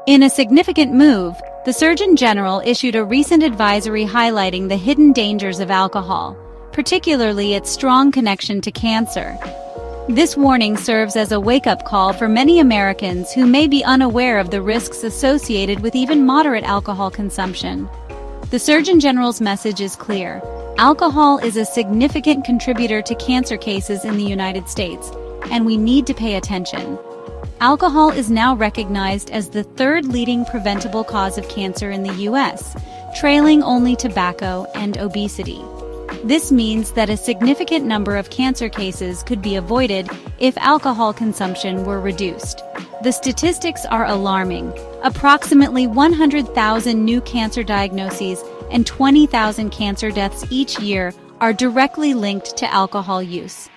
In a significant move, the Surgeon General issued a recent advisory highlighting the hidden dangers of alcohol, particularly its strong connection to cancer. This warning serves as a wake-up call for many Americans who may be unaware of the risks associated with even moderate alcohol consumption. The Surgeon General's message is clear. Alcohol is a significant contributor to cancer cases in the United States, and we need to pay attention. Alcohol is now recognized as the third leading preventable cause of cancer in the U.S., trailing only tobacco and obesity. This means that a significant number of cancer cases could be avoided if alcohol consumption were reduced. The statistics are alarming. Approximately 100,000 new cancer diagnoses and 20,000 cancer deaths each year are directly linked to alcohol use.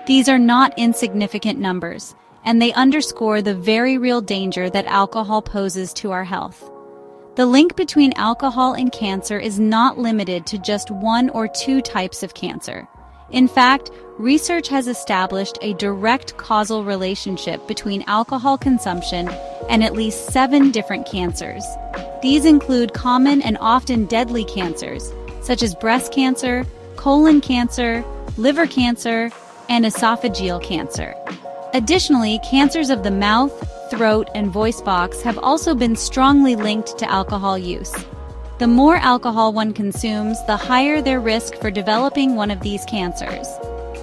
These are not insignificant numbers, and they underscore the very real danger that alcohol poses to our health. The link between alcohol and cancer is not limited to just one or two types of cancer. In fact, research has established a direct causal relationship between alcohol consumption and at least 7 different cancers. These include common and often deadly cancers, such as breast cancer, colon cancer, liver cancer, and esophageal cancer. Additionally, cancers of the mouth, throat, and voice box have also been strongly linked to alcohol use. The more alcohol one consumes, the higher their risk for developing one of these cancers.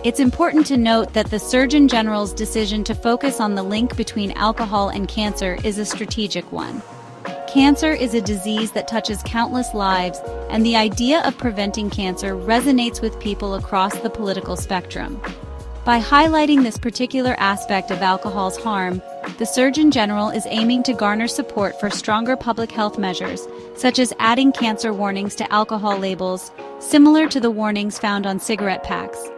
It's important to note that the Surgeon General's decision to focus on the link between alcohol and cancer is a strategic one. Cancer is a disease that touches countless lives, and the idea of preventing cancer resonates with people across the political spectrum. By highlighting this particular aspect of alcohol's harm, the Surgeon General is aiming to garner support for stronger public health measures, such as adding cancer warnings to alcohol labels, similar to the warnings found on cigarette packs.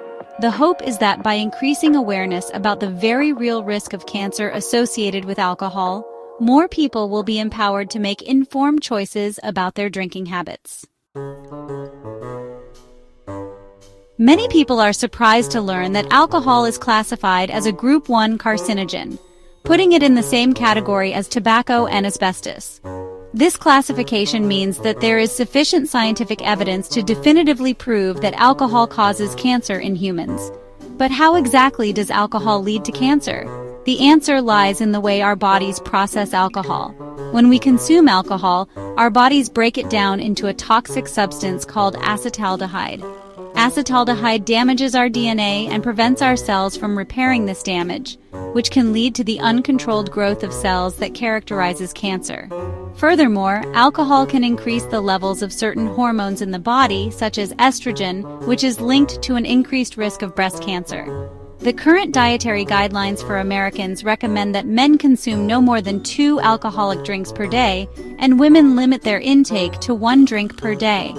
The hope is that by increasing awareness about the very real risk of cancer associated with alcohol, more people will be empowered to make informed choices about their drinking habits. Many people are surprised to learn that alcohol is classified as a Group 1 carcinogen, putting it in the same category as tobacco and asbestos. This classification means that there is sufficient scientific evidence to definitively prove that alcohol causes cancer in humans. But how exactly does alcohol lead to cancer? The answer lies in the way our bodies process alcohol. When we consume alcohol, our bodies break it down into a toxic substance called acetaldehyde. Acetaldehyde damages our DNA and prevents our cells from repairing this damage, which can lead to the uncontrolled growth of cells that characterizes cancer. Furthermore, alcohol can increase the levels of certain hormones in the body, such as estrogen, which is linked to an increased risk of breast cancer. The current dietary guidelines for Americans recommend that men consume no more than 2 alcoholic drinks per day, and women limit their intake to 1 drink per day.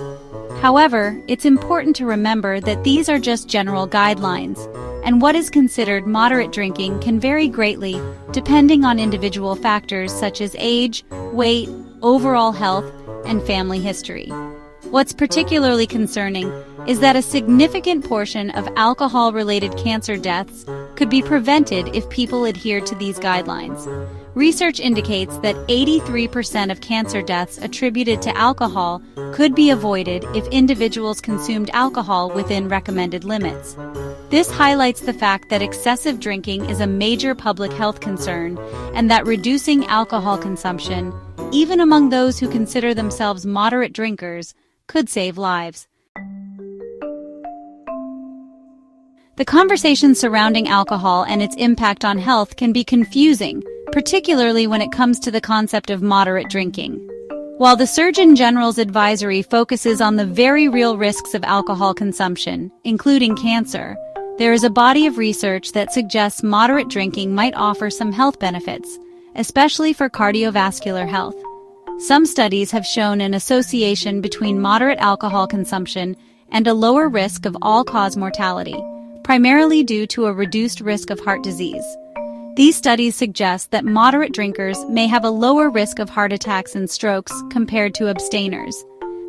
However, it's important to remember that these are just general guidelines, and what is considered moderate drinking can vary greatly depending on individual factors such as age, weight, overall health, and family history. What's particularly concerning is that a significant portion of alcohol-related cancer deaths could be prevented if people adhere to these guidelines. Research indicates that 83% of cancer deaths attributed to alcohol could be avoided if individuals consumed alcohol within recommended limits. This highlights the fact that excessive drinking is a major public health concern and that reducing alcohol consumption, even among those who consider themselves moderate drinkers, could save lives. The conversation surrounding alcohol and its impact on health can be confusing, particularly when it comes to the concept of moderate drinking. While the Surgeon General's advisory focuses on the very real risks of alcohol consumption, including cancer, there is a body of research that suggests moderate drinking might offer some health benefits, especially for cardiovascular health. Some studies have shown an association between moderate alcohol consumption and a lower risk of all-cause mortality, primarily due to a reduced risk of heart disease. These studies suggest that moderate drinkers may have a lower risk of heart attacks and strokes compared to abstainers.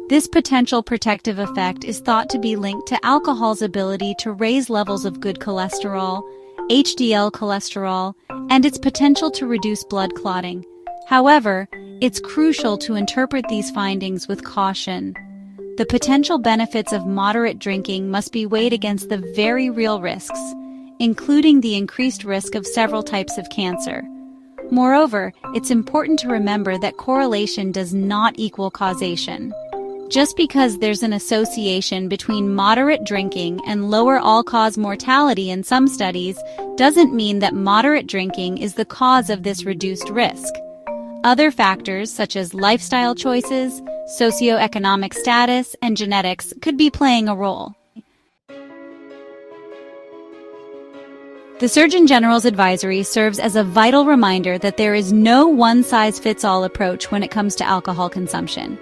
This potential protective effect is thought to be linked to alcohol's ability to raise levels of good cholesterol, HDL cholesterol, and its potential to reduce blood clotting. However, it's crucial to interpret these findings with caution. The potential benefits of moderate drinking must be weighed against the very real risks, including the increased risk of several types of cancer. Moreover, it's important to remember that correlation does not equal causation. Just because there's an association between moderate drinking and lower all-cause mortality in some studies doesn't mean that moderate drinking is the cause of this reduced risk. Other factors such as lifestyle choices, socioeconomic status, and genetics could be playing a role. The Surgeon General's advisory serves as a vital reminder that there is no one-size-fits-all approach when it comes to alcohol consumption.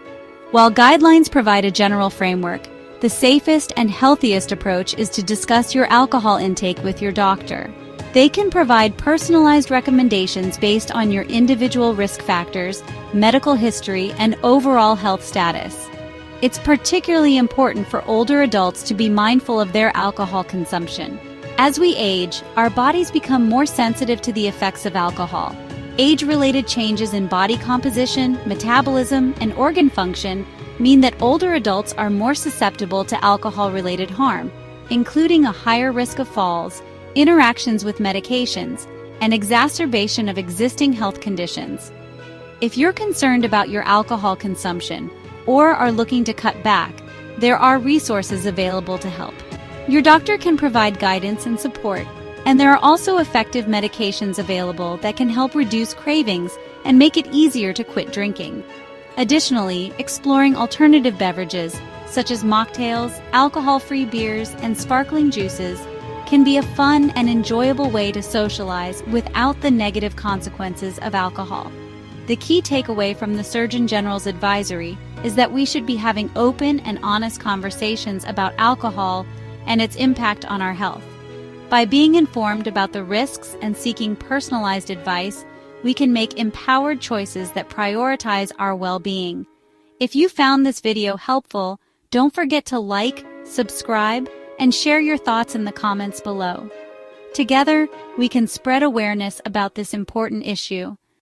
While guidelines provide a general framework, the safest and healthiest approach is to discuss your alcohol intake with your doctor. They can provide personalized recommendations based on your individual risk factors, medical history, and overall health status. It's particularly important for older adults to be mindful of their alcohol consumption. As we age, our bodies become more sensitive to the effects of alcohol. Age-related changes in body composition, metabolism, and organ function mean that older adults are more susceptible to alcohol-related harm, including a higher risk of falls, interactions with medications, and exacerbation of existing health conditions. If you're concerned about your alcohol consumption or are looking to cut back, there are resources available to help. Your doctor can provide guidance and support, and there are also effective medications available that can help reduce cravings and make it easier to quit drinking. Additionally, exploring alternative beverages, such as mocktails, alcohol-free beers, and sparkling juices, can be a fun and enjoyable way to socialize without the negative consequences of alcohol. The key takeaway from the Surgeon General's advisory is that we should be having open and honest conversations about alcohol and its impact on our health. By being informed about the risks and seeking personalized advice, we can make empowered choices that prioritize our well-being. If you found this video helpful, don't forget to like, subscribe, and share your thoughts in the comments below. Together, we can spread awareness about this important issue.